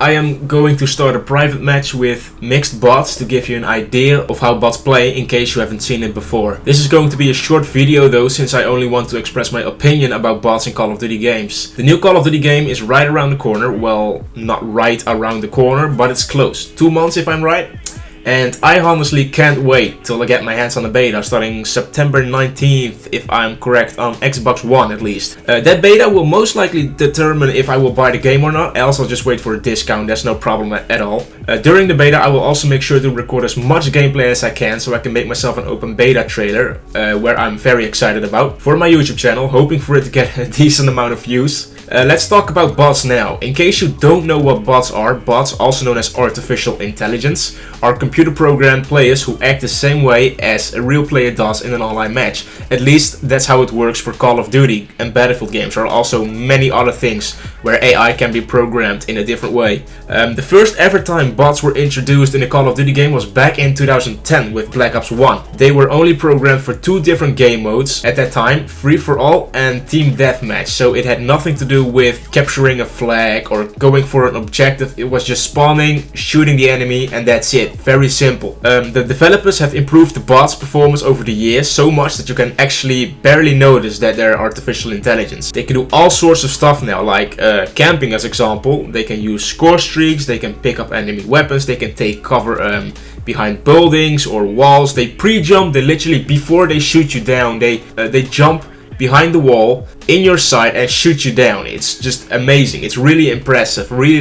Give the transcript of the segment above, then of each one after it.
I am going to start a private match with mixed bots to give you an idea of how bots play in case you haven't seen it before. This is going to be a short video though, since I only want to express my opinion about bots in Call of Duty games. The new Call of Duty game is right around the corner. Well, not right around the corner, but it's close. 2 months if I'm right. And I honestly can't wait till I get my hands on the beta starting September 19th, if I'm correct, on Xbox One at least. That beta will most likely determine if I will buy the game or not, else I'll just wait for a discount, that's no problem at all. During the beta I will also make sure to record as much gameplay as I can so I can make myself an open beta trailer, where I'm very excited about, for my YouTube channel, hoping for it to get a decent amount of views. Let's talk about bots now. In case you don't know what bots, also known as artificial intelligence, are computer programmed players who act the same way as a real player does in an online match. At least that's how it works for Call of Duty and Battlefield games. There are also many other things where AI can be programmed in a different way. The first ever time bots were introduced in a Call of Duty game was back in 2010 with Black Ops 1. They were only programmed for 2 different game modes at that time, Free for All and Team Deathmatch, so it had nothing to do with capturing a flag or going for an objective. It was just spawning, shooting the enemy, and that's it. Very simple. The developers have improved the bots' performance over the years so much that you can actually barely notice that they're artificial intelligence. They can do all sorts of stuff now, like camping as example. They can use score streaks, they can pick up enemy weapons, they can take cover behind buildings or walls. They pre-jump, they literally, before they shoot you down, they jump behind the wall in your sight and shoot you down. It's just amazing. It's really impressive, really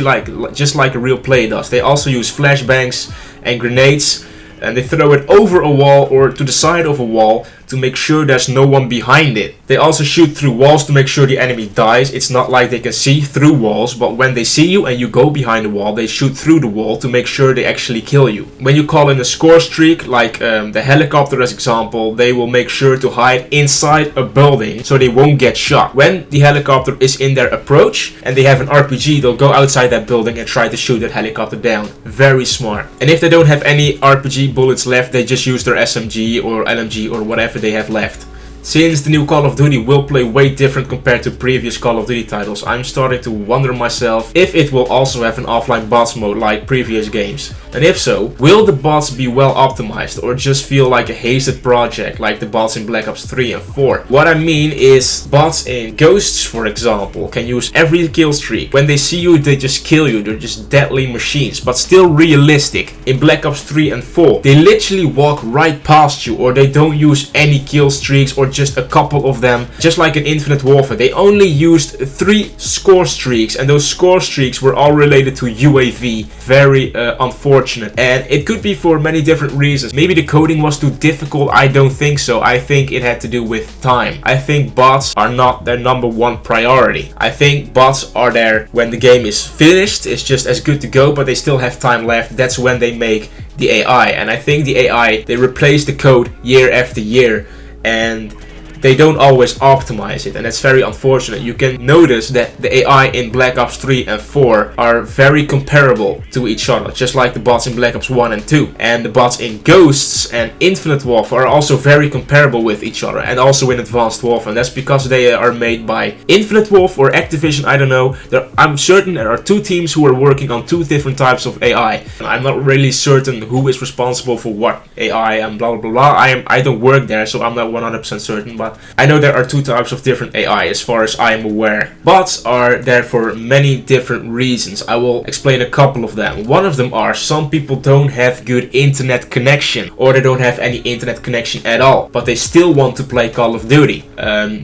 just like a real player does. They also use flashbangs and grenades, and they throw it over a wall or to the side of a wall to make sure there's no one behind it. They also shoot through walls to make sure the enemy dies. It's not like they can see through walls, but when they see you and you go behind the wall, they shoot through the wall to make sure they actually kill you. When you call in a score streak, like the helicopter as example, they will make sure to hide inside a building so they won't get shot. When the helicopter is in their approach and they have an RPG, they'll go outside that building and try to shoot that helicopter down. Very smart. And if they don't have any RPG bullets left, they just use their SMG or LMG or whatever they have left. Since the new Call of Duty will play way different compared to previous Call of Duty titles, I'm starting to wonder myself if it will also have an offline bots mode like previous games. And if so, will the bots be well optimized or just feel like a hasted project like the bots in Black Ops 3 and 4? What I mean is, bots in Ghosts for example can use every kill streak. When they see you they just kill you, they're just deadly machines, but still realistic. In Black Ops 3 and 4 they literally walk right past you, or they don't use any kill streaks or just a couple of them. Just like in Infinite Warfare, they only used 3 score streaks, and those score streaks were all related to UAV. Very unfortunate, and it could be for many different reasons. Maybe the coding was too difficult. I don't think so. I think it had to do with time. I think bots are not their #1 priority. I think bots are there when the game is finished. It's just as good to go, but they still have time left. That's when they make the AI, and I think the AI, they replace the code year after year, and they don't always optimize it, and that's very unfortunate. You can notice that the AI in Black Ops 3 and 4 are very comparable to each other, just like the bots in Black Ops 1 and 2. And the bots in Ghosts and Infinite Warfare are also very comparable with each other, and also in Advanced Warfare. And that's because they are made by Infinite Warfare or Activision, I don't know. I'm certain there are 2 teams who are working on 2 different types of AI. And I'm not really certain who is responsible for what AI and blah blah blah. I don't work there, so I'm not 100% certain, but I know there are 2 types of different AI as far as I am aware. Bots are there for many different reasons. I will explain a couple of them. One of them are some people don't have good internet connection, or they don't have any internet connection at all, but they still want to play Call of Duty.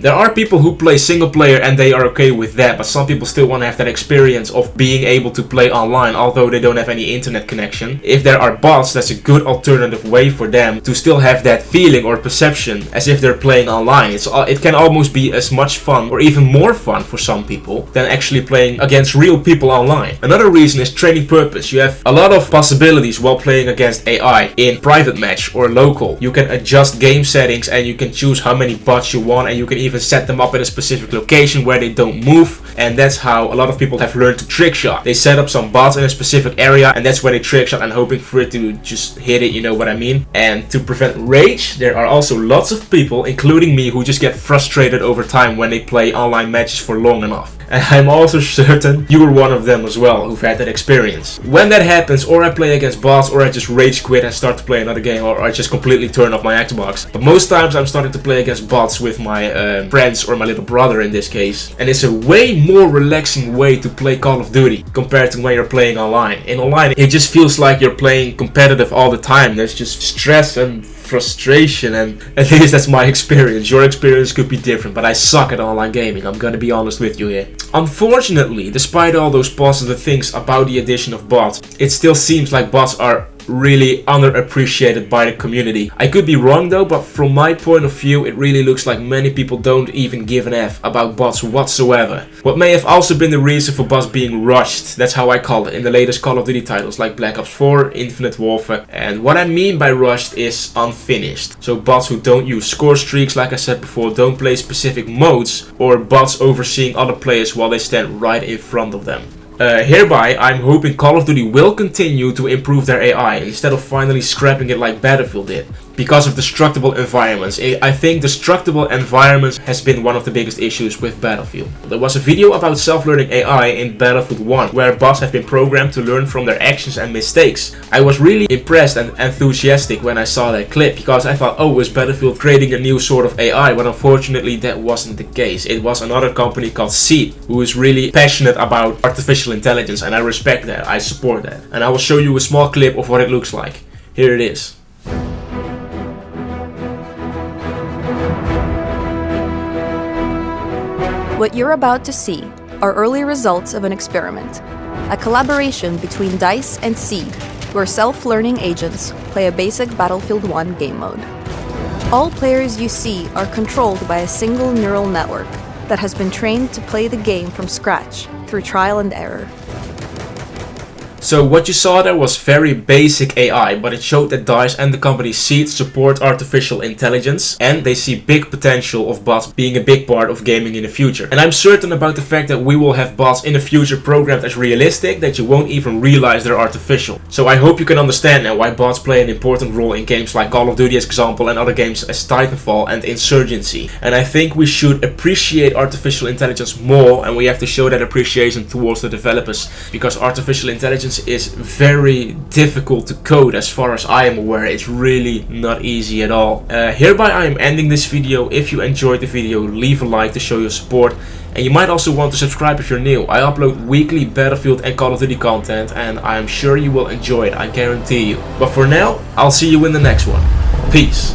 There are people who play single player and they are okay with that, but some people still want to have that experience of being able to play online although they don't have any internet connection. If there are bots, that's a good alternative way for them to still have that feeling or perception as if they're playing online. It can almost be as much fun or even more fun for some people than actually playing against real people online. Another reason is training purpose. You have a lot of possibilities while playing against AI in private match or local. You can adjust game settings and you can choose how many bots you want, and you can even set them up in a specific location where they don't move, and that's how a lot of people have learned to trick shot. They set up some bots in a specific area and that's where they trick shot and hoping for it to just hit it, you know what I mean? And to prevent rage, there are also lots of people, including me, who just get frustrated over time when they play online matches for long enough. And I'm also certain you were one of them as well who've had that experience. When that happens, or I play against bots, or I just rage quit and start to play another game, or I just completely turn off my Xbox. But most times I'm starting to play against bots with my friends or my little brother in this case. And it's a way more relaxing way to play Call of Duty compared to when you're playing online. In online, it just feels like you're playing competitive all the time. There's just stress and frustration, and at least that's my experience. Your experience could be different, but I suck at online gaming. I'm gonna be honest with you here. Unfortunately, despite all those positive things about the addition of bots, it still seems like bots are really underappreciated by the community. I could be wrong though, but from my point of view, it really looks like many people don't even give an F about bots whatsoever. What may have also been the reason for bots being rushed, that's how I call it, in the latest Call of Duty titles like Black Ops 4, Infinite Warfare, and what I mean by rushed is unfinished. So bots who don't use score streaks, like I said before, don't play specific modes, or bots overseeing other players while they stand right in front of them. Hereby, I'm hoping Call of Duty will continue to improve their AI instead of finally scrapping it like Battlefield did. Because of destructible environments. I think destructible environments has been one of the biggest issues with Battlefield. There was a video about self-learning AI in Battlefield 1 where bots have been programmed to learn from their actions and mistakes. I was really impressed and enthusiastic when I saw that clip because I thought, oh, is Battlefield creating a new sort of AI? But unfortunately that wasn't the case. It was another company called Seed who is really passionate about artificial intelligence, and I respect that, I support that. And I will show you a small clip of what it looks like. Here it is. What you're about to see are early results of an experiment, a collaboration between DICE and Seed, where self-learning agents play a basic Battlefield 1 game mode. All players you see are controlled by a single neural network that has been trained to play the game from scratch through trial and error. So what you saw there was very basic AI, but it showed that DICE and the company Seed support artificial intelligence, and they see big potential of bots being a big part of gaming in the future. And I'm certain about the fact that we will have bots in the future programmed as realistic that you won't even realize they're artificial. So I hope you can understand now why bots play an important role in games like Call of Duty as example, and other games as Titanfall and Insurgency. And I think we should appreciate artificial intelligence more, and we have to show that appreciation towards the developers, because artificial intelligence is very difficult to code as far as I am aware. It's really not easy at all. Hereby I am ending this video. If you enjoyed the video, leave a like to show your support, and you might also want to subscribe if you're new. I upload weekly Battlefield and Call of Duty content, and I am sure you will enjoy it, I guarantee you. But for now, I'll see you in the next one. Peace.